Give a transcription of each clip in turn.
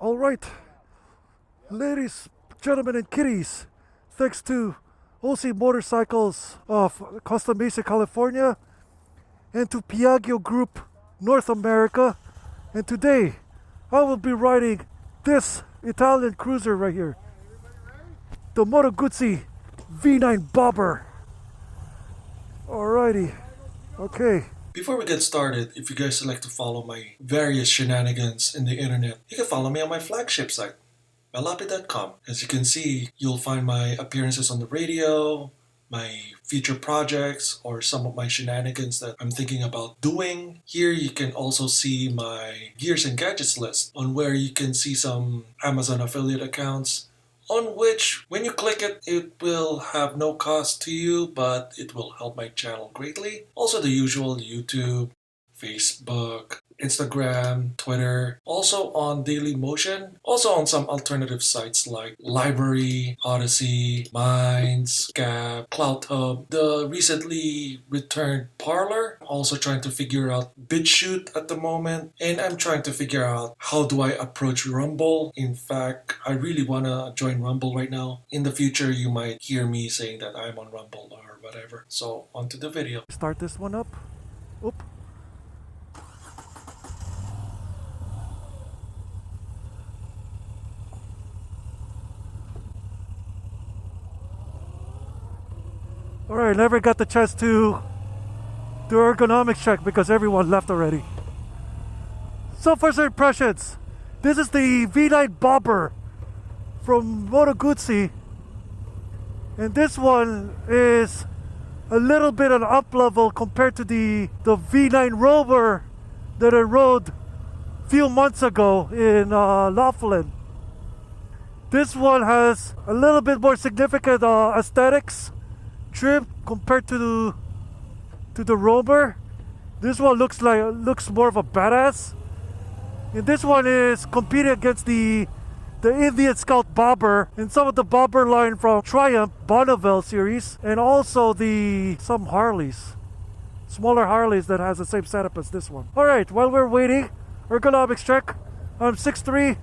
All right, ladies, gentlemen, and kiddies, thanks to OC Motorcycles of Costa Mesa, California, and to Piaggio Group North America. And today, I will be riding this Italian cruiser right here, the Moto Guzzi V9 Bobber. Alrighty, okay. Before we get started, if you guys would like to follow my various shenanigans in the internet, you can follow me on my flagship site, Lapid.com. As you can see, you'll find my appearances on the radio, my future projects, or some of my shenanigans that I'm thinking about doing. Here you can also see my gears and gadgets list, on where you can see some Amazon affiliate accounts, on which, when you click it, it will have no cost to you, but it will help my channel greatly. Also the usual YouTube, Facebook, Instagram, Twitter, also on Daily Motion, also on some alternative sites like Library, Odyssey, Minds, Gab, CloudHub, the recently returned Parler. Also trying to figure out BitChute at the moment, and I'm trying to figure out how do I approach Rumble. In fact, I really want to join Rumble right now. In the future, you might hear me saying that I'm on Rumble or whatever. So, on to the video. Start this one up. Oop. Alright, never got the chance to do ergonomics check because everyone left already. So first impressions, this is the V9 Bobber from Moto Guzzi, and this one is a little bit an up level compared to the V9 Rover that I rode a few months ago in Laughlin. This one has a little bit more significant aesthetics trim compared to the Rover. This one looks more of a badass, and this one is competing against the Indian Scout Bobber and some of the Bobber line from Triumph Bonneville series, and also some Harleys, smaller Harleys that has the same setup as this one. Alright, while we're waiting, ergonomics check. I'm 6'3",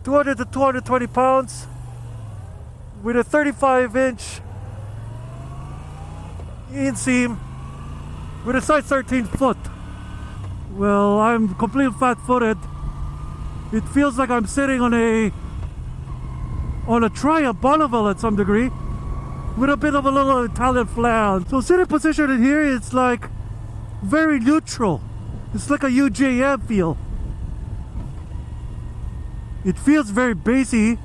200 to 220 pounds, with a 35-inch inseam, with a size 13 foot. Well, I'm completely fat-footed. It feels like I'm sitting on a Triumph Bonneville at some degree, with a bit of a little Italian flair. So sitting position in here, it's like very neutral. It's like a UJM feel. It feels very bassy.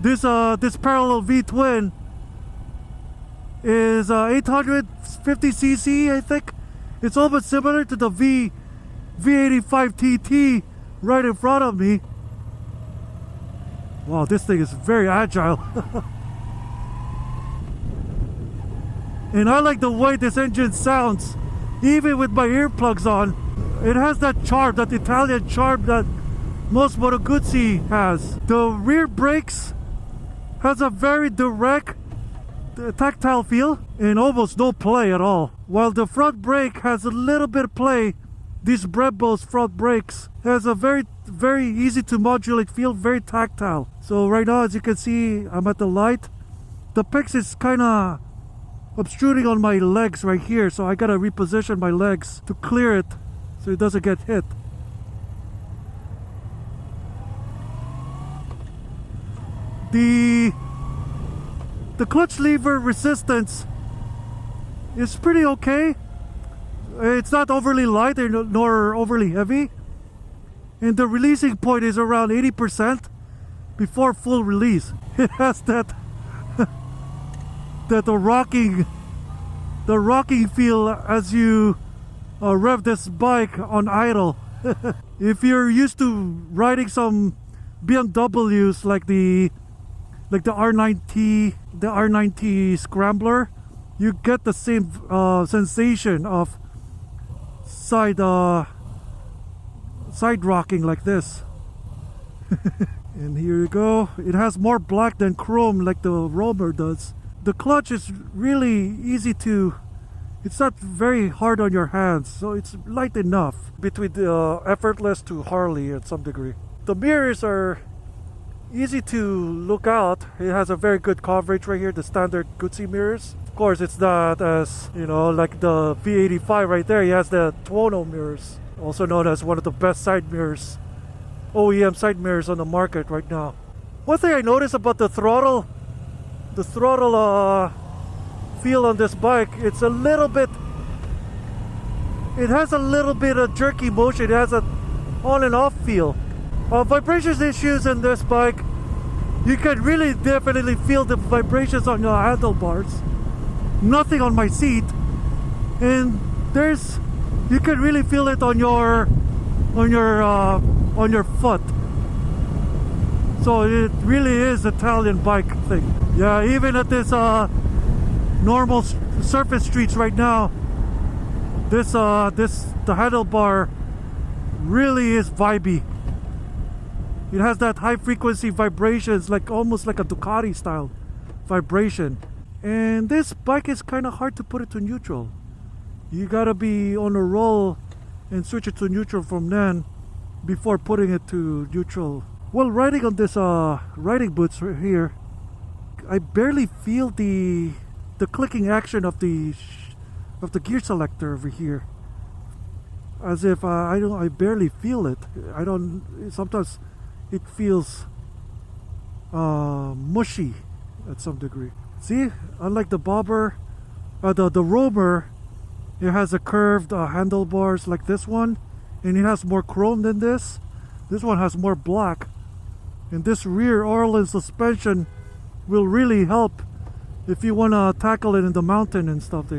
This parallel V-twin is 850cc, I think. It's almost similar to the V85 TT right in front of me. Wow, this thing is very agile. And I like the way this engine sounds, even with my earplugs on. It has that charm, that Italian charm that most Moto Guzzi has. The rear brakes has a very direct tactile feel and almost no play at all, while the front brake has a little bit of play. These Brembo's front brakes has a very easy to modulate feel, very tactile. So right now, as you can see, I'm at the light. The PIX is kind of obtruding on my legs right here, so I gotta reposition my legs to clear it so it doesn't get hit. The clutch lever resistance is pretty okay. It's not overly light nor overly heavy, and the releasing point is around 80% before full release. It has that the rocking feel as you rev this bike on idle. If you're used to riding some BMWs like the R9T Scrambler, you get the same sensation of side rocking like this. And here you go. It has more black than chrome like the Rover does. The clutch is really easy to, it's not very hard on your hands, so it's light enough between the effortless to Harley at some degree. The mirrors are easy to look out. It has a very good coverage right here, the standard Guzzi mirrors. Of course, it's not as, like the V85 right there. He has the Tuono mirrors, also known as one of the best side mirrors, OEM side mirrors on the market right now. One thing I noticed about the throttle feel on this bike, it has a little bit of jerky motion. It has a on and off feel. Vibrations issues in this bike, you can really definitely feel the vibrations on your handlebars. Nothing on my seat, and you can really feel it on your foot. So it really is Italian bike thing. Yeah, even at this normal surface streets right now, the handlebar really is vibey. It has that high frequency vibrations, like almost like a Ducati style vibration. And this bike is kind of hard to put it to neutral. You gotta be on a roll and switch it to neutral from then before putting it to neutral. Well, riding on this riding boots right here, I barely feel the clicking action of the gear selector over here. As if I barely feel it. Sometimes it feels mushy at some degree. See, unlike the bobber, the roamer, it has a curved handlebars like this one, and it has more chrome than this. This one has more black, and this rear Orlin suspension will really help if you want to tackle it in the mountain and stuff.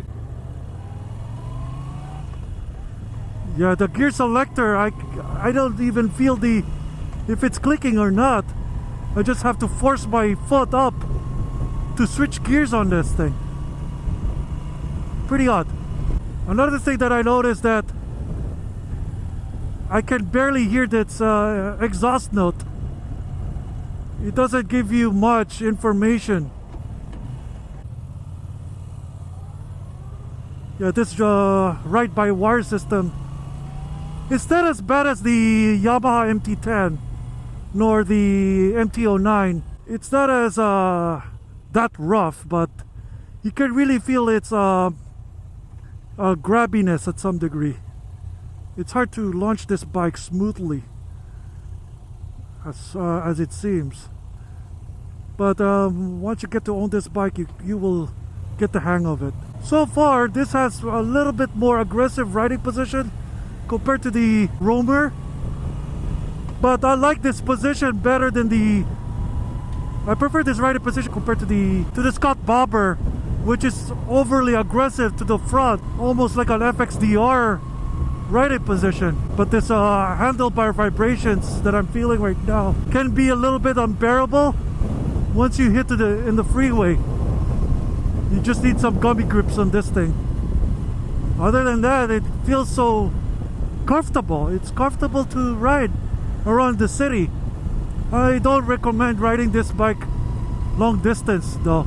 Yeah, the gear selector, I don't even feel if it's clicking or not. I just have to force my foot up to switch gears on this thing. Pretty odd. Another thing that I noticed that I can barely hear this exhaust note. It doesn't give you much information. Yeah, this ride-by-wire system, it's not as bad as the Yamaha MT-10 nor the MT-09. It's not as that rough, but you can really feel its grabbiness at some degree. It's hard to launch this bike smoothly, as it seems. But once you get to own this bike, you will get the hang of it. So far, this has a little bit more aggressive riding position compared to the roamer. But I like this position better than I prefer this riding position compared to the Scott Bobber, which is overly aggressive to the front, almost like an FXDR riding position. But this handlebar vibrations that I'm feeling right now can be a little bit unbearable once you hit in the freeway. You just need some gummy grips on this thing. Other than that, it feels so comfortable. It's comfortable to ride around the city. I don't recommend riding this bike long distance though.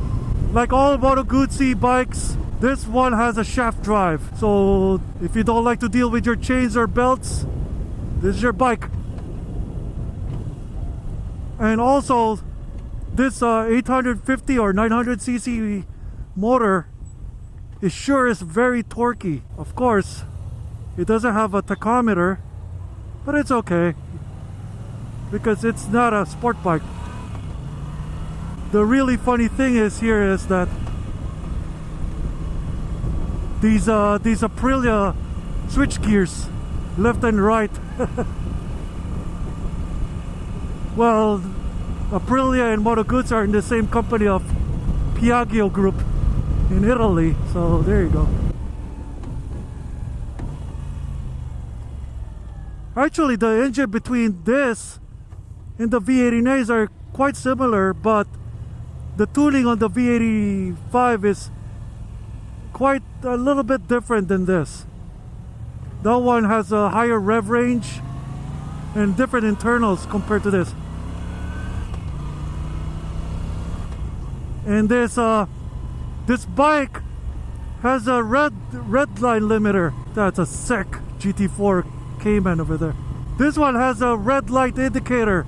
Like all Moto Guzzi bikes, this one has a shaft drive. So if you don't like to deal with your chains or belts, this is your bike. And also, this 850 or 900cc motor is very torquey. Of course, it doesn't have a tachometer, but it's okay because it's not a sport bike. The really funny thing is that these Aprilia switch gears left and right. Well, Aprilia and Moto Guzzi are in the same company of Piaggio Group in Italy, so there you go. Actually, the engine between this and the V89s are quite similar, but the tuning on the V85 is quite a little bit different than this. That one has a higher rev range and different internals compared to this. And this bike has a red line limiter. That's a sick GT4 Cayman over there. This one has a red light indicator,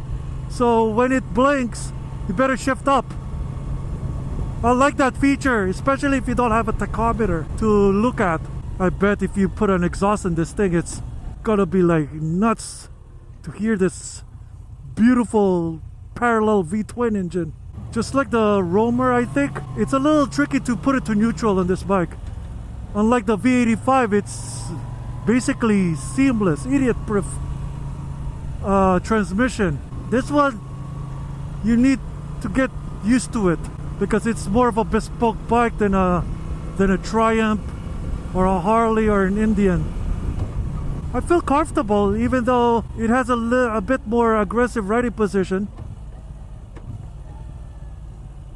so when it blinks, you better shift up. I like that feature, especially if you don't have a tachometer to look at. I bet if you put an exhaust in this thing, it's gonna be like nuts to hear this beautiful parallel V-twin engine. Just like the Roamer, I think. It's a little tricky to put it to neutral on this bike. Unlike the V85, it's basically seamless, idiot-proof transmission. This one, you need to get used to it because it's more of a bespoke bike than a Triumph or a Harley or an Indian. I feel comfortable even though it has a bit more aggressive riding position.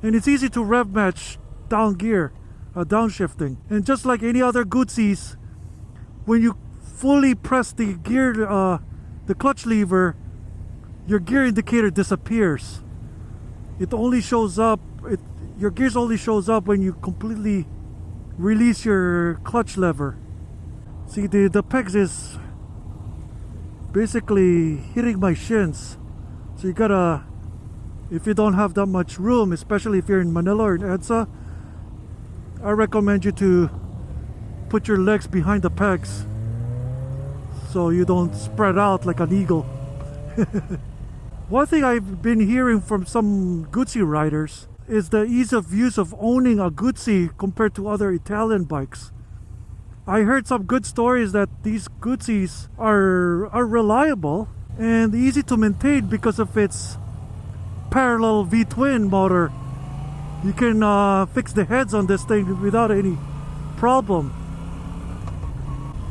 And it's easy to rev match down gear, downshifting. And just like any other Guzzis, when you fully press the gear, the clutch lever, your gear indicator disappears. It only shows up, your gears only shows up when you completely release your clutch lever. See, the pegs is basically hitting my shins. So you gotta, if you don't have that much room, especially if you're in Manila or in EDSA, I recommend you to put your legs behind the pegs so you don't spread out like an eagle. One thing I've been hearing from some Guzzi riders is the ease of use of owning a Guzzi compared to other Italian bikes. I heard some good stories that these Guzzis are reliable and easy to maintain because of its parallel V-twin motor. You can fix the heads on this thing without any problem.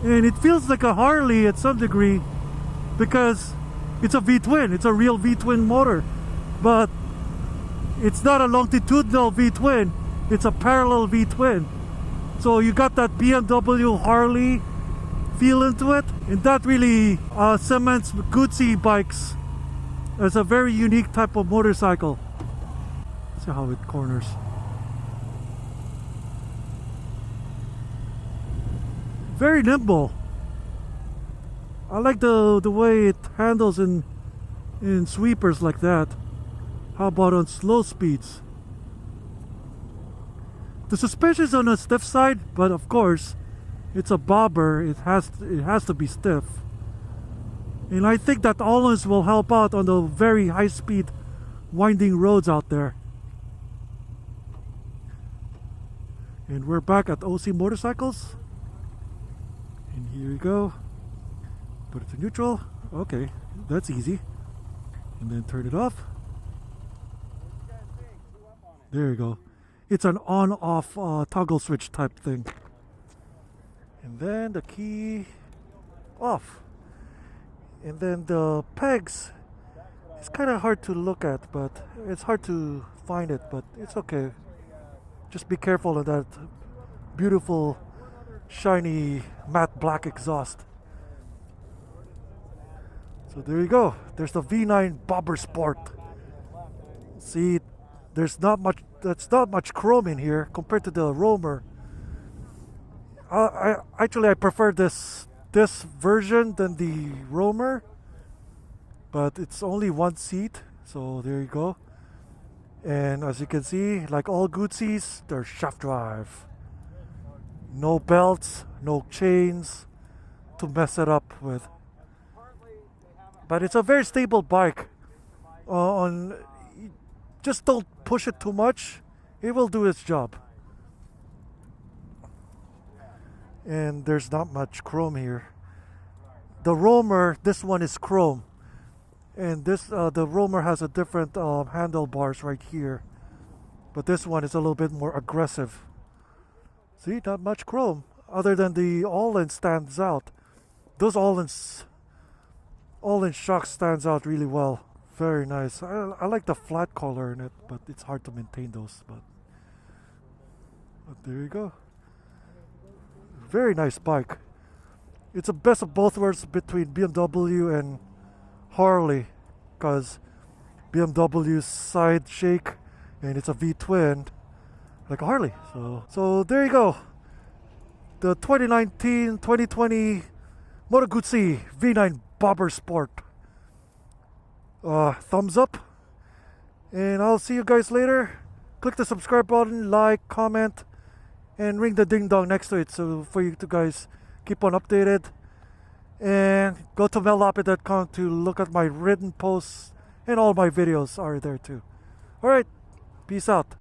And it feels like a Harley at some degree because it's a V-twin, it's a real V-twin motor. But it's not a longitudinal V-twin, it's a parallel V-twin. So you got that BMW Harley feel into it, and that really cements Guzzi bikes as a very unique type of motorcycle. See how it corners. Very nimble. I like the way it handles in sweepers like that. How about on slow speeds? The suspension is on the stiff side, but of course, it's a bobber. It has to be stiff. And I think that Audace will help out on the very high-speed winding roads out there. And we're back at OC Motorcycles. And here we go. Put it to neutral. Okay, that's easy. And then turn it off. There you go. It's an on-off toggle switch type thing. And then the key off. And then the pegs, it's kind of hard to look at, but it's hard to find it, but it's okay. Just be careful of that beautiful shiny matte black exhaust. So there you go. There's the V9 Bobber Sport. See, that's not much chrome in here compared to the Roamer. I prefer this version than the Roamer, but it's only one seat, so there you go. And as you can see, like all Guzzis, they're shaft drive. No belts, no chains to mess it up with. But it's a very stable bike. Just don't push it too much. It will do its job. And there's not much chrome here. The Roamer, this one is chrome. And this the Roamer has a different handlebars right here. But this one is a little bit more aggressive. See, not much chrome. Other than the All-in stands out. Those All-in shocks stands out really well. Very nice. I like the flat color in it, but it's hard to maintain those. But there you go. Very nice bike. It's a best of both worlds between BMW and Harley, because BMW's side shake and it's a V-twin like a Harley. So there you go. The 2019-2020 Moto Guzzi V9 Bobber Sport. Thumbs up, and I'll see you guys later. Click the subscribe button, like, comment, and ring the ding dong next to it so for you to guys keep on updated. And go to Lapid.com to look at my written posts, and all my videos are there too. Alright, peace out.